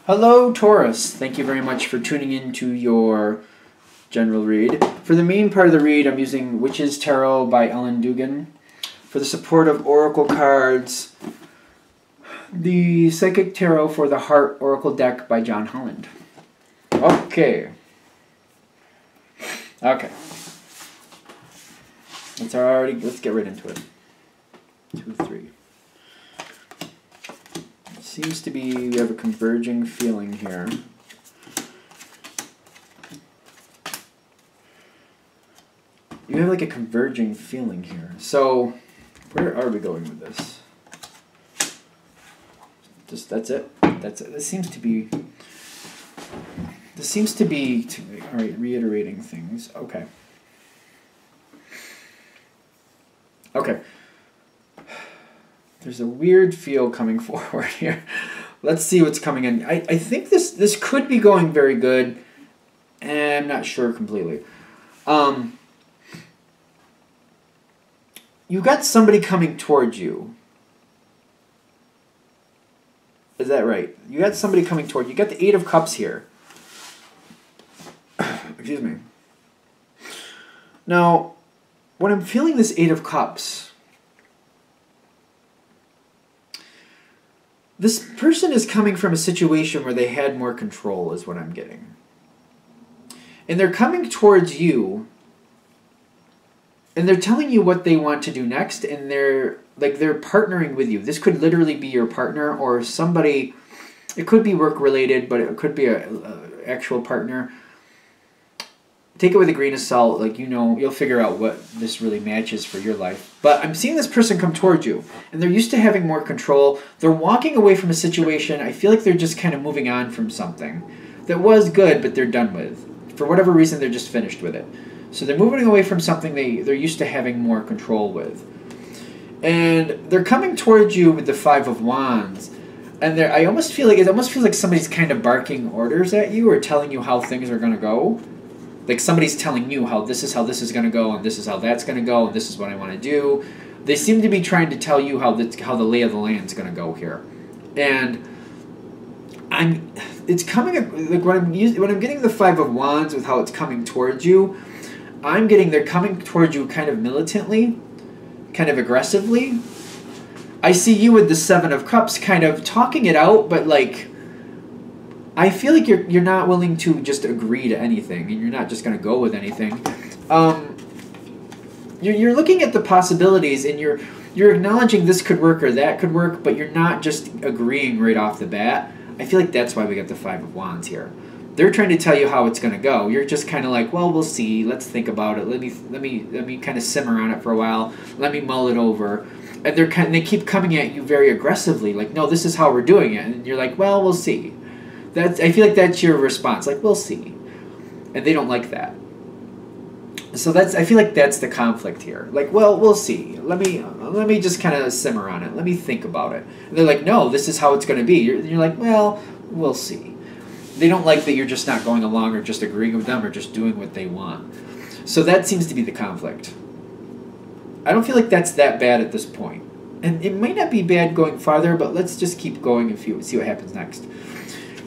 Hello, Taurus. Thank you very much for tuning in to your general read. For the main part of the read, I'm using Witch's Tarot by Ellen Dugan. For the support of Oracle cards, the Psychic Tarot for the Heart Oracle deck by John Holland. Okay. Let's get right into it. 2, 3. Seems to be we have a converging feeling here. You have like a converging feeling here. So, where are we going with this? That's it. That's it. This seems to be. All right, reiterating things. Okay. Okay. There's a weird feel coming forward here. Let's see what's coming in. I think this could be going very good. And I'm not sure completely. You got somebody coming towards you. Is that right? You got somebody coming toward you. You got the 8 of Cups here. Excuse me. Now, when I'm feeling this 8 of Cups, this person is coming from a situation where they had more control, is what I'm getting. And they're coming towards you, and they're telling you what they want to do next, and they're partnering with you. This could literally be your partner or somebody. It could be work related, but it could be a actual partner. Take it with a grain of salt. You'll figure out what this really matches for your life. But I'm seeing this person come towards you, and they're used to having more control. They're walking away from a situation. I feel like they're just kind of moving on from something that was good, but they're done with. For whatever reason, they're just finished with it. So they're moving away from something they're used to having more control with. And they're coming towards you with the 5 of Wands. And it almost feels like somebody's kind of barking orders at you or telling you how things are going to go. Like somebody's telling you how this is going to go, and this is how that's going to go, and this is what I want to do. They seem to be trying to tell you how the lay of the land is going to go here. And it's coming like when I'm getting the 5 of Wands with how it's coming towards you, I'm getting they're coming towards you kind of militantly, kind of aggressively. I see you with the 7 of Cups kind of talking it out, but I feel like you're not willing to just agree to anything, and you're not just going to go with anything. You're looking at the possibilities, and you're acknowledging this could work or that could work, but you're not just agreeing right off the bat. I feel like that's why we got the 5 of Wands here. They're trying to tell you how it's going to go. You're just kind of like, well, we'll see. Let's think about it. Let me kind of simmer on it for a while. Let me mull it over. And they keep coming at you very aggressively, like, no, this is how we're doing it. And you're like, well, we'll see. I feel like that's your response, like, we'll see. And they don't like that. So I feel like that's the conflict here. Like, well, we'll see. Let me just kind of simmer on it. Let me think about it. And they're like, no, this is how it's going to be. You're like, well, we'll see. They don't like that you're just not going along or just agreeing with them or just doing what they want. So that seems to be the conflict. I don't feel like that's that bad at this point. And it might not be bad going farther, but let's just keep going and see what happens next.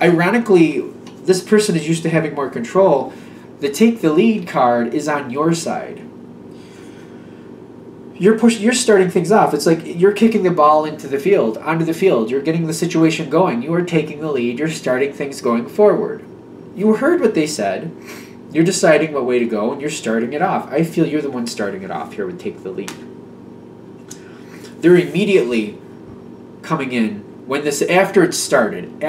Ironically, this person is used to having more control. The Take the Lead card is on your side. You're starting things off. It's like you're kicking the ball onto the field. You're getting the situation going. You are taking the lead. You're starting things going forward. You heard what they said. You're deciding what way to go, and you're starting it off. I feel you're the one starting it off here with Take the Lead. They're immediately coming in. After it started,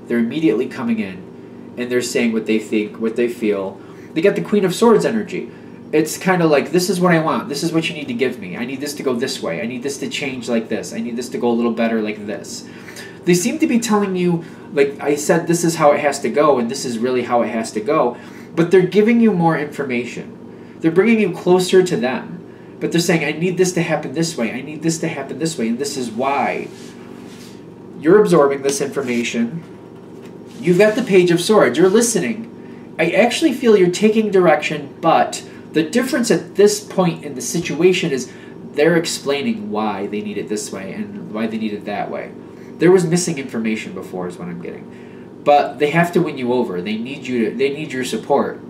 they're immediately coming in, and they're saying what they think, what they feel. They got the Queen of Swords energy. It's kind of like, this is what I want. This is what you need to give me. I need this to go this way. I need this to change like this. I need this to go a little better like this. They seem to be telling you, like I said, this is how it has to go, and this is really how it has to go. But they're giving you more information. They're bringing you closer to them. But they're saying, I need this to happen this way. I need this to happen this way, and this is why. You're absorbing this information. You've got the Page of Swords. You're listening. I actually feel you're taking direction, but the difference at this point in the situation is they're explaining why they need it this way and why they need it that way. There was missing information before is what I'm getting. But they have to win you over. They need your support.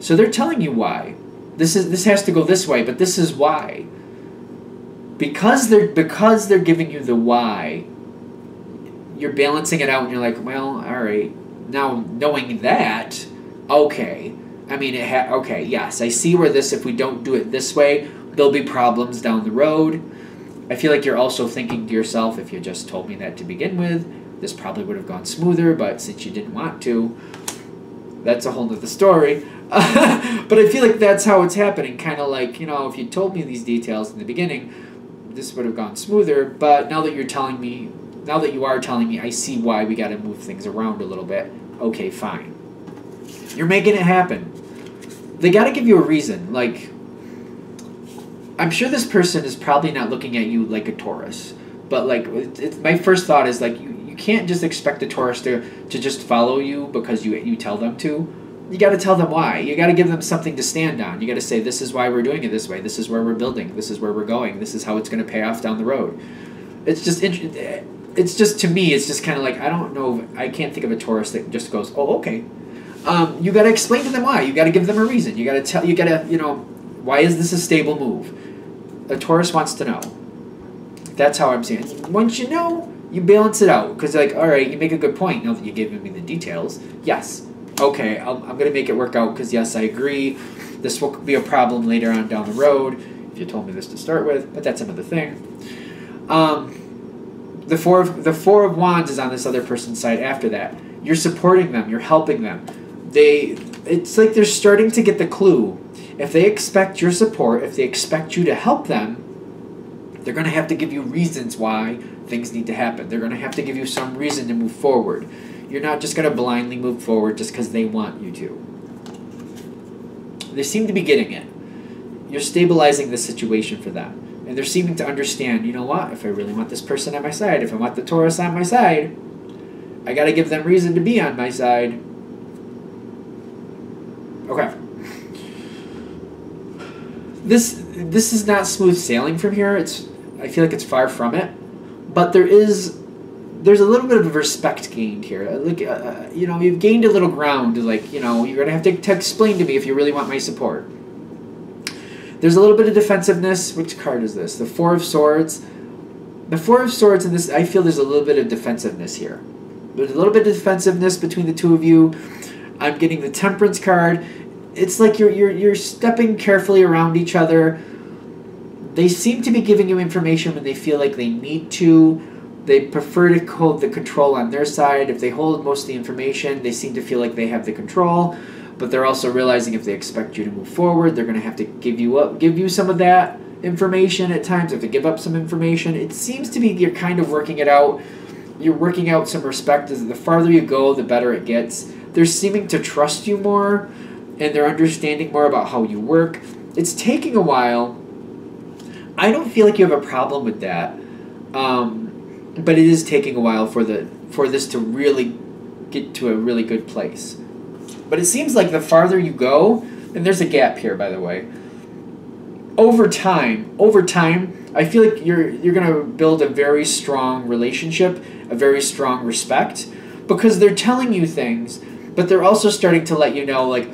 So they're telling you why. This has to go this way, but this is why. Because they're giving you the why, you're balancing it out and you're like, well, all right. Now knowing that, okay. I mean, okay, yes, I see where if we don't do it this way, there'll be problems down the road. I feel like you're also thinking to yourself, if you just told me that to begin with, this probably would have gone smoother, but since you didn't want to, that's a whole nother story. But I feel like that's how it's happening. Kind of like, if you told me these details in the beginning, this would have gone smoother, but now that you are telling me, I see why we got to move things around a little bit. Okay, fine. You're making it happen. They got to give you a reason. Like, I'm sure this person is probably not looking at you like a Taurus, but like, my first thought is like, you can't just expect a Taurus to just follow you because you tell them to. You got to tell them why. You got to give them something to stand on. You got to say, this is why we're doing it this way. This is where we're building. This is where we're going. This is how it's going to pay off down the road. It's just to me, it's just kind of like, I don't know. I can't think of a Taurus that just goes, oh, okay. You got to explain to them why. You got to give them a reason. You got to why is this a stable move? A Taurus wants to know. That's how I'm seeing it. Once you know, you balance it out. Because, like, all right, you make a good point now that you've given me the details. Yes. Okay, I'm going to make it work out because, yes, I agree. This will be a problem later on down the road if you told me this to start with, but that's another thing. The Four of Wands is on this other person's side after that. You're supporting them. You're helping them. It's like they're starting to get the clue. If they expect your support, if they expect you to help them, they're going to have to give you reasons why things need to happen. They're going to have to give you some reason to move forward. You're not just going to blindly move forward just because they want you to. They seem to be getting it. You're stabilizing the situation for them. And they're seeming to understand, you know what, if I really want this person on my side, if I want the Taurus on my side, I got to give them reason to be on my side. Okay. This is not smooth sailing from here. I feel like it's far from it. But there's a little bit of respect gained here. Like, you've gained a little ground. Like, you're going to have to explain to me if you really want my support. There's a little bit of defensiveness. Which card is this? The Four of Swords. The Four of Swords in this, I feel there's a little bit of defensiveness here. There's a little bit of defensiveness between the two of you. I'm getting the Temperance card. It's like you're stepping carefully around each other. They seem to be giving you information when they feel like they need to. They prefer to hold the control on their side. If they hold most of the information, they seem to feel like they have the control. But they're also realizing if they expect you to move forward, they're going to have to give you some of that information at times. If they give up some information, it seems to be you're kind of working it out. You're working out some respect. As the farther you go, the better it gets. They're seeming to trust you more, and they're understanding more about how you work. It's taking a while. I don't feel like you have a problem with that, but it is taking a while for this to really get to a really good place. But it seems like the farther you go, and there's a gap here, by the way. Over time, I feel like you're going to build a very strong relationship, a very strong respect, because they're telling you things, but they're also starting to let you know, like,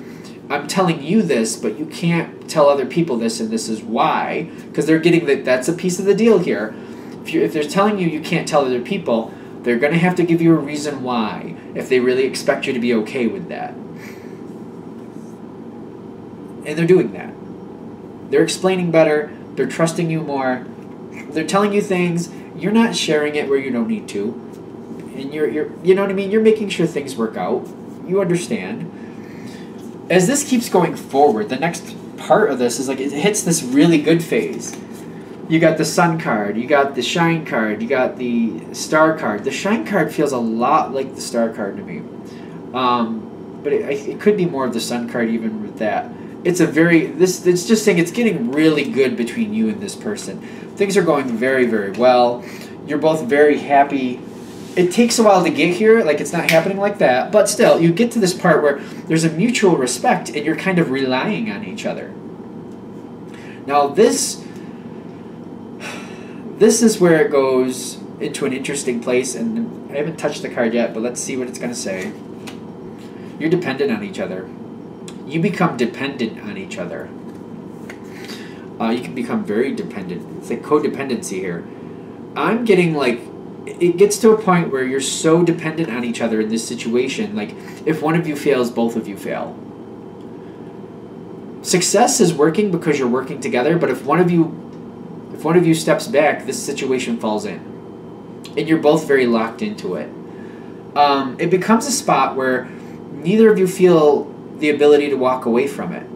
I'm telling you this, but you can't tell other people this, and this is why, because they're getting that's a piece of the deal here. If they're telling you can't tell other people, they're going to have to give you a reason why, if they really expect you to be okay with that. And they're doing that. They're explaining better. They're trusting you more. They're telling you things. You're not sharing it where you don't need to. And you're you know what I mean? You're making sure things work out. You understand. As this keeps going forward, the next part of this is like it hits this really good phase. You got the Sun card. You got the Shine card. You got the Star card. The Shine card feels a lot like the Star card to me. But it could be more of the Sun card even with that. It's just saying it's getting really good between you and this person. Things are going very, very well. You're both very happy. It takes a while to get here, like it's not happening like that, but still, you get to this part where there's a mutual respect and you're kind of relying on each other. Now this is where it goes into an interesting place, and I haven't touched the card yet, but let's see what it's going to say. You're dependent on each other. You become dependent on each other. You can become very dependent. It's like codependency here. I'm getting like, it gets to a point where you're so dependent on each other in this situation. Like, if one of you fails, both of you fail. Success is working because you're working together, but if one of you steps back, this situation falls in. And you're both very locked into it. It becomes a spot where neither of you feel the ability to walk away from it.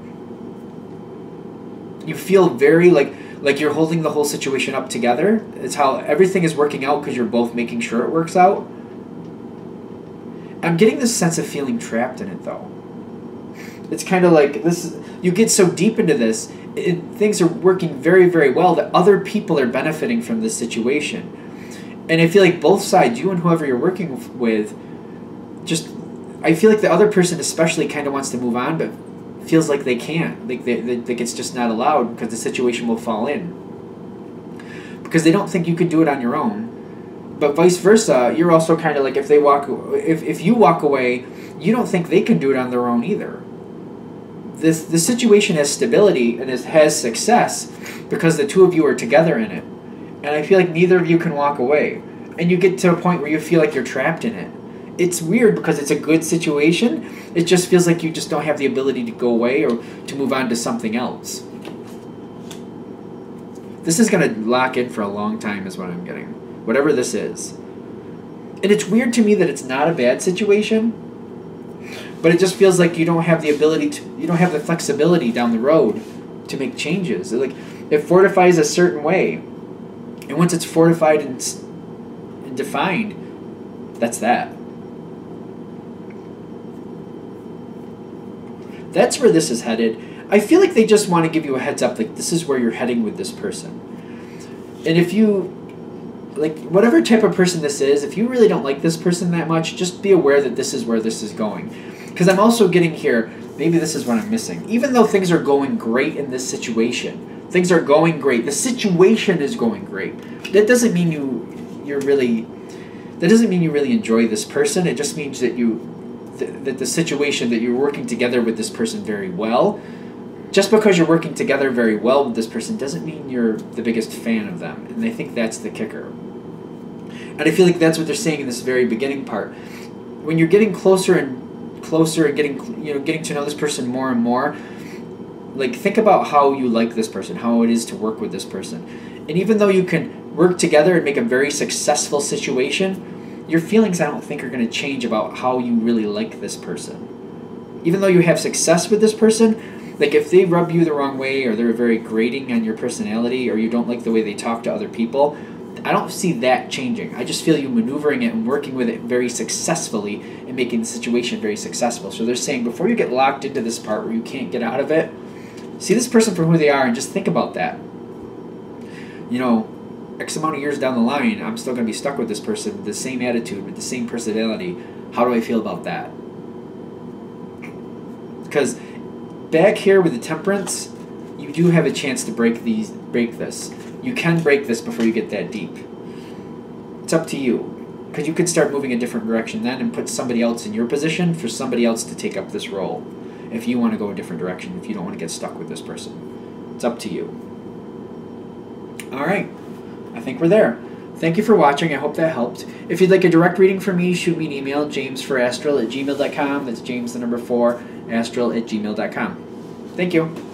You feel very like you're holding the whole situation up together. It's how everything is working out because you're both making sure it works out. I'm getting this sense of feeling trapped in it, though. It's kind of like this. You get so deep into this, things are working very, very well that other people are benefiting from this situation. And I feel like both sides, you and whoever you're working with, I feel like the other person especially kind of wants to move on, but feels like they can't. Like it's just not allowed because the situation will fall in. Because they don't think you could do it on your own. But vice versa, you're also kind of like, if you walk away, you don't think they can do it on their own either. The situation has stability and has success because the two of you are together in it. And I feel like neither of you can walk away. And you get to a point where you feel like you're trapped in it. It's weird because it's a good situation. It just feels like you just don't have the ability to go away or to move on to something else. This is going to lock in for a long time is what I'm getting. Whatever this is. And it's weird to me that it's not a bad situation. But it just feels like you don't have the ability to, you don't have the flexibility down the road to make changes. It fortifies a certain way. And once it's fortified and defined, that's that. That's where this is headed. I feel like they just want to give you a heads up, like this is where you're heading with this person. And if you, like whatever type of person this is, if you really don't like this person that much, just be aware that this is where this is going. Because I'm also getting here, maybe this is what I'm missing. Even though things are going great in this situation, things are going great, the situation is going great, that doesn't mean you really enjoy this person. It just means that that the situation, that you're working together with this person very well. Just because you're working together very well with this person doesn't mean you're the biggest fan of them. And I think that's the kicker. And I feel like that's what they're saying in this very beginning part. When you're getting closer and getting to know this person more and more, like think about how you like this person, how it is to work with this person. And even though you can work together and make a very successful situation, your feelings I don't think are going to change about how you really like this person. Even though you have success with this person, like if they rub you the wrong way or they're very grating on your personality or you don't like the way they talk to other people, I don't see that changing. I just feel you maneuvering it and working with it very successfully and making the situation very successful. So they're saying before you get locked into this part where you can't get out of it, see this person for who they are and just think about that. You know, X amount of years down the line, I'm still going to be stuck with this person with the same attitude, with the same personality. How do I feel about that? Because back here with the temperance, you do have a chance to break this. You can break this before you get that deep. It's up to you. Because you could start moving a different direction then and put somebody else in your position for somebody else to take up this role. If you want to go a different direction, if you don't want to get stuck with this person. It's up to you. Alright. I think we're there. Thank you for watching. I hope that helped. If you'd like a direct reading from me, shoot me an email, jamesforastral@gmail.com. That's James the number 4, astral@gmail.com. Thank you.